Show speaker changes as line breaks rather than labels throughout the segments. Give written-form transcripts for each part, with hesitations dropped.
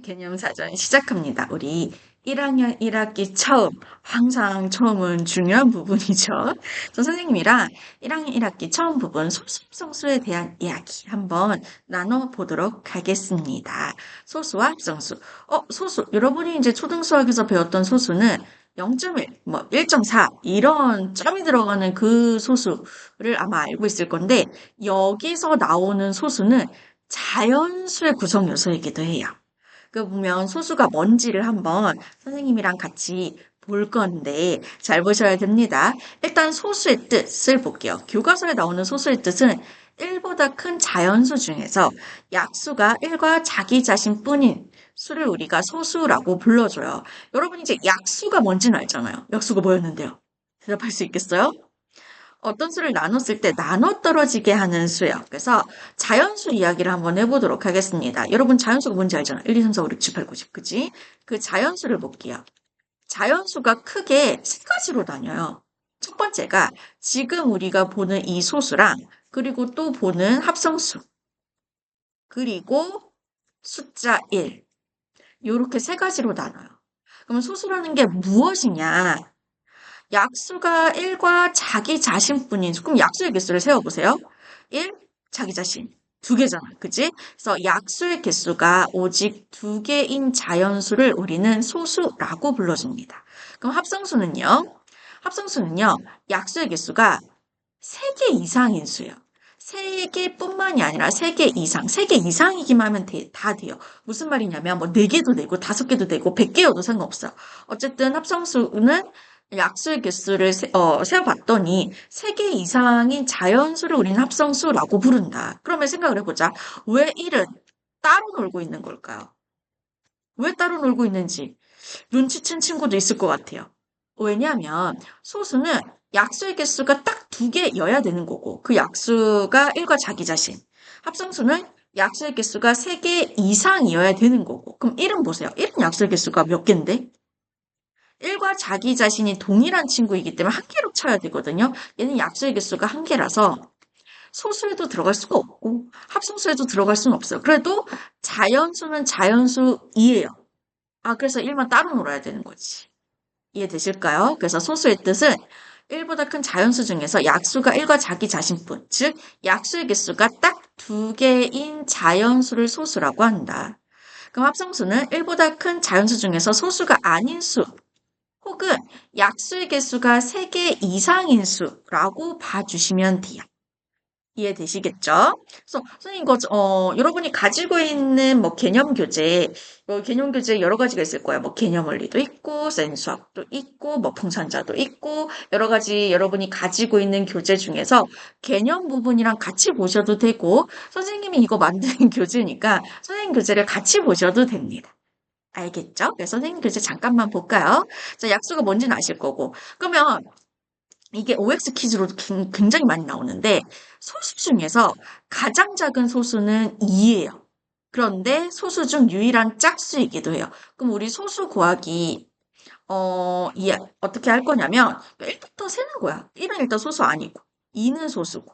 개념사전 시작합니다. 우리 1학년 1학기 처음, 항상 처음은 중요한 부분이죠. 저 선생님이랑 1학년 1학기 처음 부분 소수합성수에 대한 이야기 한번 나눠보도록 하겠습니다. 소수와 합성수. 소수. 여러분이 이제 초등수학에서 배웠던 소수는 0.1, 1.4 이런 점이 들어가는 그 소수를 아마 알고 있을 건데 여기서 나오는 소수는 자연수의 구성 요소이기도 해요. 그 보면 소수가 뭔지를 한번 선생님이랑 같이 볼 건데 잘 보셔야 됩니다. 일단 소수의 뜻을 볼게요. 교과서에 나오는 소수의 뜻은 1보다 큰 자연수 중에서 약수가 1과 자기 자신뿐인 수를 우리가 소수라고 불러줘요. 여러분 이제 약수가 뭔지는 알잖아요. 약수가 뭐였는데요? 대답할 수 있겠어요? 어떤 수를 나눴을 때 나눠 떨어지게 하는 수예요. 그래서 자연수 이야기를 한번 해보도록 하겠습니다. 여러분 자연수가 뭔지 알잖아요. 1, 2, 3, 4, 5, 6, 7, 8, 9, 10. 그치? 그 자연수를 볼게요. 자연수가 크게 세 가지로 나뉘어요. 첫 번째가 지금 우리가 보는 이 소수랑 그리고 또 보는 합성수 그리고 숫자 1 요렇게 세 가지로 나눠요. 그럼 소수라는 게 무엇이냐? 약수가 1과 자기 자신뿐인 수. 그럼 약수의 개수를 세워보세요. 1, 자기 자신. 두 개잖아. 그치? 그래서 약수의 개수가 오직 두 개인 자연수를 우리는 소수라고 불러줍니다. 그럼 합성수는요? 합성수는요, 약수의 개수가 3개 이상인 수예요. 3개뿐만이 아니라 3개 이상, 3개 이상이기만 하면 다 돼요. 무슨 말이냐면 뭐 4개도 되고 5개도 되고 100개여도 상관없어요. 어쨌든 합성수는 약수의 개수를 세어봤더니 3개 이상인 자연수를 우리는 합성수라고 부른다. 그러면 생각을 해보자. 왜 1은 따로 놀고 있는 걸까요? 왜 따로 놀고 있는지 눈치챈 친구도 있을 것 같아요. 왜냐하면 소수는 약수의 개수가 딱 2개여야 되는 거고 그 약수가 1과 자기 자신. 합성수는 약수의 개수가 3개 이상이어야 되는 거고 그럼 1은 보세요. 1은 약수의 개수가 몇 개인데? 1과 자기 자신이 동일한 친구이기 때문에 한 개로 쳐야 되거든요. 얘는 약수의 개수가 한 개라서 소수에도 들어갈 수가 없고 합성수에도 들어갈 수는 없어요. 그래도 자연수는 자연수이에요. 그래서 1만 따로 놀아야 되는 거지. 이해되실까요? 그래서 소수의 뜻은 1보다 큰 자연수 중에서 약수가 1과 자기 자신뿐, 즉 약수의 개수가 딱 2개인 자연수를 소수라고 한다. 그럼 합성수는 1보다 큰 자연수 중에서 소수가 아닌 수, 혹은 약수의 개수가 3개 이상인 수라고 봐주시면 돼요. 이해되시겠죠? 그래서 선생님 여러분이 가지고 있는 뭐 개념 교재, 개념 교재 여러 가지가 있을 거예요. 뭐 개념 원리도 있고, 센수학도 있고, 뭐 풍산자도 있고, 여러 가지 여러분이 가지고 있는 교재 중에서 개념 부분이랑 같이 보셔도 되고, 선생님이 이거 만든 교재니까 선생님 교재를 같이 보셔도 됩니다. 알겠죠? 그래서 선생님 교재 잠깐만 볼까요? 자, 약수가 뭔지는 아실 거고. 그러면 이게 OX 퀴즈로 굉장히 많이 나오는데 소수 중에서 가장 작은 소수는 2예요. 그런데 소수 중 유일한 짝수이기도 해요. 그럼 우리 소수 구하기 어떻게 할 거냐면 1부터 세는 거야. 1은 일단 소수 아니고 2는 소수고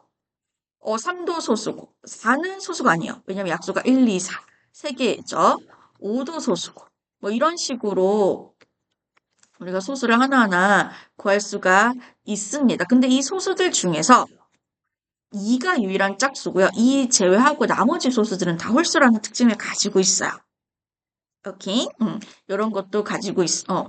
3도 소수고 4는 소수가 아니에요. 왜냐면 약수가 1, 2, 4 3개죠. 5도 소수고 뭐 이런 식으로 우리가 소수를 하나하나 구할 수가 있습니다. 근데 이 소수들 중에서 2가 유일한 짝수고요. 2 제외하고 나머지 소수들은 다 홀수라는 특징을 가지고 있어요. 오케이? 이런 것도 가지고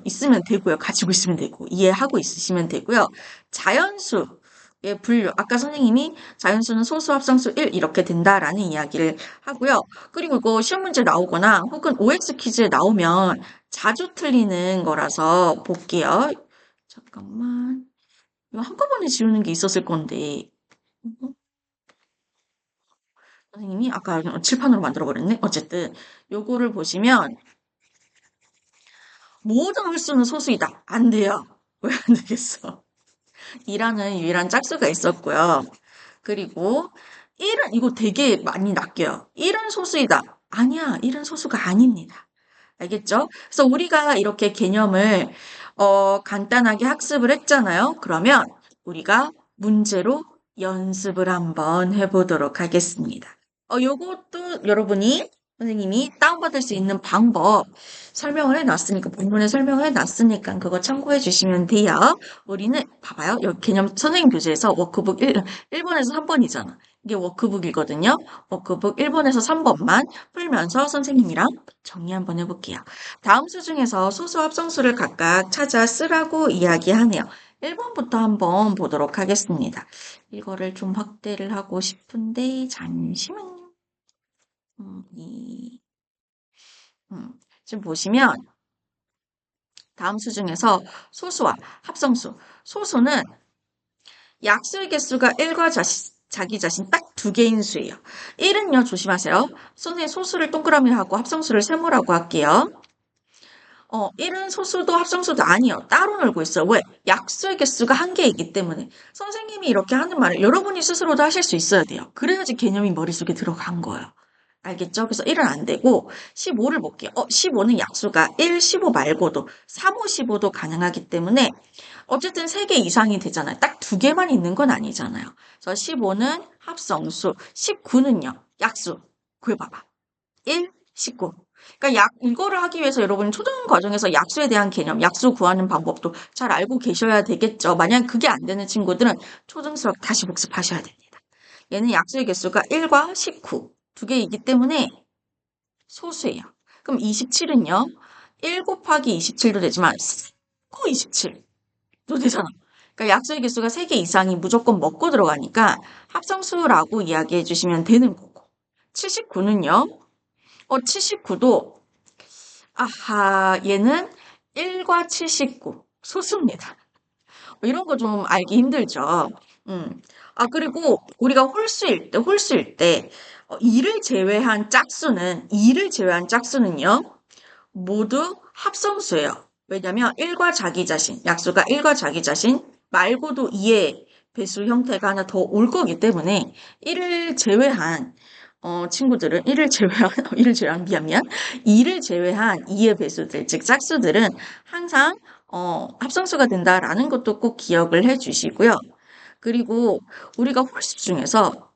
있으면 되고요. 가지고 있으면 되고, 이해하고 있으시면 되고요. 자연수의 분류. 아까 선생님이 자연수는 소수, 합성수 1 이렇게 된다라는 이야기를 하고요. 그리고 이거 시험 문제 나오거나 혹은 OX 퀴즈에 나오면 자주 틀리는 거라서 볼게요. 잠깐만. 이거 한꺼번에 지우는 게 있었을 건데. 선생님이 아까 칠판으로 만들어버렸네? 어쨌든 요거를 보시면 모든 홀수는 소수이다. 안 돼요. 왜 안 되겠어? 2라는 유일한 짝수가 있었고요. 그리고 1은 이거 되게 많이 낚여요. 1은 소수이다. 아니야. 1은 소수가 아닙니다. 알겠죠? 그래서 우리가 이렇게 개념을 간단하게 학습을 했잖아요. 그러면 우리가 문제로 연습을 한번 해보도록 하겠습니다. 요것도 여러분이 선생님이 다운받을 수 있는 방법 설명을 해놨으니까, 본문에 설명을 해놨으니까 그거 참고해 주시면 돼요. 우리는, 봐봐요. 여기 개념 선생님 교재에서 워크북 1번에서 3번이잖아. 이게 워크북이거든요. 워크북 1번에서 3번만 풀면서 선생님이랑 정리 한번 해볼게요. 다음 수 중에서 소수 합성수를 각각 찾아 쓰라고 이야기하네요. 1번부터 한번 보도록 하겠습니다. 이거를 좀 확대를 하고 싶은데, 잠시만요. 이, 지금 보시면 다음 수 중에서 소수와 합성수. 소수는 약수의 개수가 1과 자기 자신 딱 두 개인 수예요. 1은요, 조심하세요. 선생님 소수를 동그라미 하고 합성수를 세모라고 할게요. 1은 소수도 합성수도 아니에요. 따로 놀고 있어요. 왜? 약수의 개수가 한 개이기 때문에. 선생님이 이렇게 하는 말을 여러분이 스스로도 하실 수 있어야 돼요. 그래야지 개념이 머릿속에 들어간 거예요. 알겠죠? 그래서 1은 안 되고 15를 볼게요. 15는 약수가 1, 15 말고도 3, 5, 15도 가능하기 때문에 어쨌든 3개 이상이 되잖아요. 딱 2개만 있는 건 아니잖아요. 그래서 15는 합성수, 19는요. 약수. 구해봐봐. 1, 19. 그러니까 이거를 하기 위해서 여러분 초등 과정에서 약수에 대한 개념, 약수 구하는 방법도 잘 알고 계셔야 되겠죠. 만약 그게 안 되는 친구들은 초등 수학 다시 복습하셔야 됩니다. 얘는 약수의 개수가 1과 19. 2개이기 때문에 소수예요. 그럼 27은요. 1 곱하기 27도 되지만 3고 27도 되잖아. 그러니까 약수의 개수가 3개 이상이 무조건 먹고 들어가니까 합성수라고 이야기해 주시면 되는 거고. 79는요. 79도 아하 얘는 1과 79 소수입니다. 이런 거 좀 알기 힘들죠. 그리고 우리가 홀수일 때, 2를 제외한 짝수는요, 모두 합성수예요. 왜냐면 1과 자기 자신, 약수가 1과 자기 자신 말고도 2의 배수 형태가 하나 더 올 거기 때문에 1을 제외한 친구들은 2를 제외한 2의 배수들, 즉 짝수들은 항상 합성수가 된다라는 것도 꼭 기억을 해 주시고요. 그리고 우리가 홀수 중에서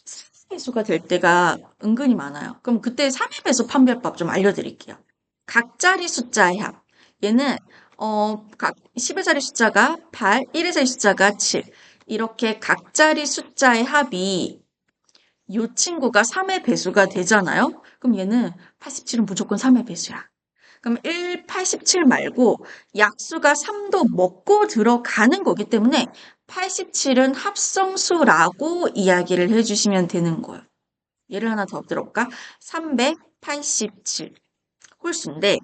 3의 배수가 될 때가 은근히 많아요. 그럼 그때 3의 배수 판별법 좀 알려드릴게요. 각자리 숫자의 합. 얘는 각 10의 자리 숫자가 8, 1의 자리 숫자가 7. 이렇게 각자리 숫자의 합이 이 친구가 3의 배수가 되잖아요. 그럼 얘는 87은 무조건 3의 배수야. 그럼 1, 87 말고 약수가 3도 먹고 들어가는 거기 때문에 87은 합성수라고 이야기를 해주시면 되는 거예요. 예를 하나 더 들어볼까? 387 홀수인데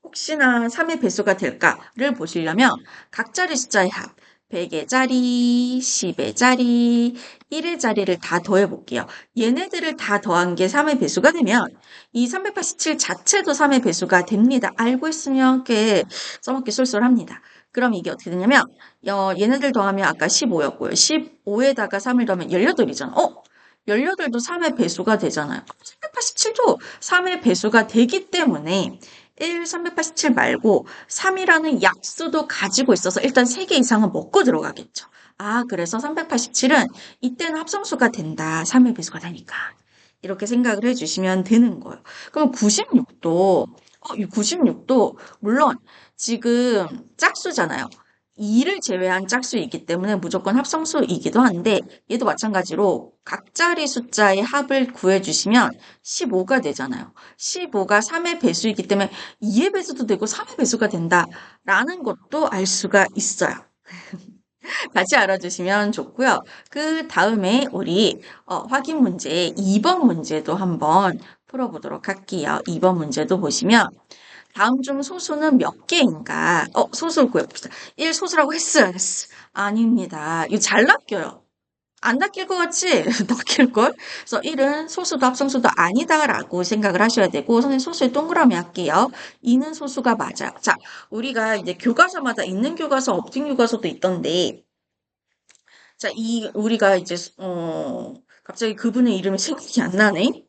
혹시나 3의 배수가 될까를 보시려면 각자리 숫자의 합 100의 자리, 10의 자리, 1의 자리를 다 더해볼게요. 얘네들을 다 더한 게 3의 배수가 되면 이 387 자체도 3의 배수가 됩니다. 알고 있으면 꽤 써먹기 쏠쏠합니다. 그럼 이게 어떻게 되냐면 얘네들 더하면 아까 15였고요. 15에다가 3을 더하면 18이잖아. 18도 3의 배수가 되잖아요. 387도 3의 배수가 되기 때문에 387 말고 3이라는 약수도 가지고 있어서 일단 3개 이상은 먹고 들어가겠죠. 그래서 387은 이때는 합성수가 된다. 3의 배수가 되니까. 이렇게 생각을 해주시면 되는 거예요. 그럼 96도, 이 96도, 물론 지금 짝수잖아요. 2를 제외한 짝수이기 때문에 무조건 합성수이기도 한데 얘도 마찬가지로 각자리 숫자의 합을 구해주시면 15가 되잖아요. 15가 3의 배수이기 때문에 2의 배수도 되고 3의 배수가 된다라는 것도 알 수가 있어요. 같이 알아주시면 좋고요. 그 다음에 우리 확인 문제 2번 문제도 한번 풀어보도록 할게요. 2번 문제도 보시면 다음 중 소수는 몇 개인가? 소수를 구해봅시다. 1 소수라고 했어요. 아닙니다. 이거 잘 낚여요. 안 낚일 것 같지? 낚일걸? 그래서 1은 소수도 합성수도 아니다라고 생각을 하셔야 되고, 선생님 소수에 동그라미 할게요. 2는 소수가 맞아요. 자, 우리가 이제 교과서마다 있는 교과서, 없는 교과서도 있던데, 자, 우리가 이제, 갑자기 그분의 이름이 생각이 안 나네?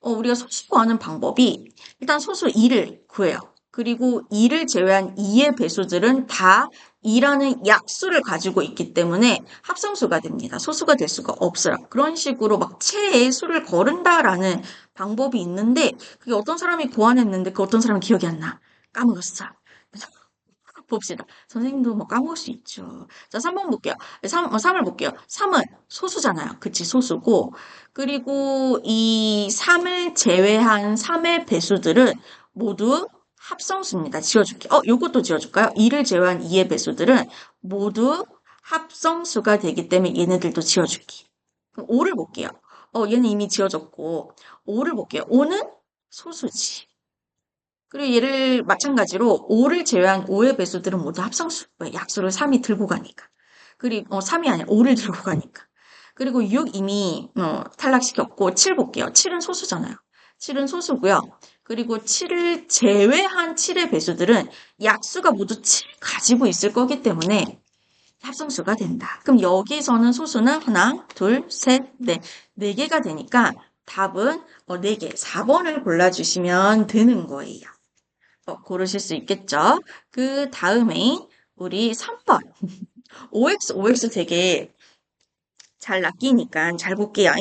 우리가 소수 구하는 방법이, 일단 소수 2를 구해요. 그리고 2를 제외한 2의 배수들은 다 2라는 약수를 가지고 있기 때문에 합성수가 됩니다. 소수가 될 수가 없어요. 그런 식으로 막 체에 수를 거른다라는 방법이 있는데 그게 어떤 사람이 고안했는데 그 어떤 사람은 기억이 안 나. 까먹었어. 봅시다. 선생님도 뭐 까먹을 수 있죠. 자, 3번 볼게요. 3을 볼게요. 3은 소수잖아요. 그치, 소수고. 그리고 이 3을 제외한 3의 배수들은 모두 합성수입니다. 지워줄게요. 요것도 지워줄까요? 2를 제외한 2의 배수들은 모두 합성수가 되기 때문에 얘네들도 지워줄게. 그럼 5를 볼게요. 얘는 이미 지워졌고. 5를 볼게요. 5는 소수지. 그리고 얘를 마찬가지로 5를 제외한 5의 배수들은 모두 합성수. 왜? 약수를 3이 들고 가니까. 그리고 3이 아니라 5를 들고 가니까. 그리고 6 이미 탈락시켰고 7 볼게요. 7은 소수잖아요. 7은 소수고요. 그리고 7을 제외한 7의 배수들은 약수가 모두 7 가지고 있을 거기 때문에 합성수가 된다. 그럼 여기서는 소수는 하나, 둘, 셋, 넷. 4개가 되니까 답은 4개, 4번을 골라주시면 되는 거예요. 고르실 수 있겠죠? 그 다음에 우리 3번. OX 되게 잘 낚이니까 잘 볼게요.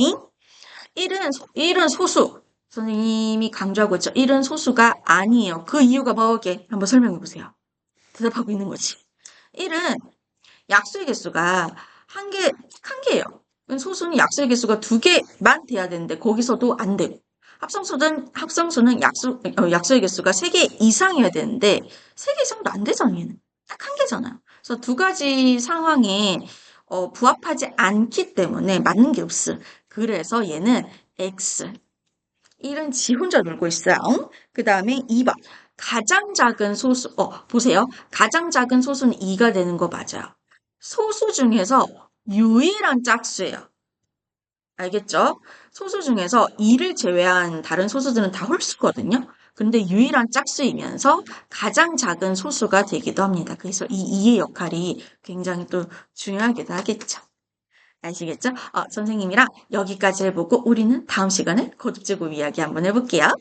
1은 소수. 선생님이 강조하고 있죠. 1은 소수가 아니에요. 그 이유가 뭐게? 한번 설명해 보세요. 대답하고 있는 거지. 1은 약수의 개수가 한 개예요. 소수는 약수의 개수가 2개만 돼야 되는데 거기서도 안 되고. 합성수는 약수의 개수가 3개 이상이어야 되는데 3개 이상도 안 되잖아요. 얘는. 딱 한 개잖아요. 그래서 두 가지 상황에 부합하지 않기 때문에 맞는 게 없어. 그래서 얘는 X. 1은 지 혼자 놀고 있어요. 그 다음에 2번. 가장 작은 소수, 보세요. 가장 작은 소수는 2가 되는 거 맞아요. 소수 중에서 유일한 짝수예요. 알겠죠? 소수 중에서 2를 제외한 다른 소수들은 다 홀수거든요. 근데 유일한 짝수이면서 가장 작은 소수가 되기도 합니다. 그래서 이 2의 역할이 굉장히 또 중요하기도 하겠죠. 아시겠죠? 선생님이랑 여기까지 해보고 우리는 다음 시간에 거듭제곱 이야기 한번 해볼게요.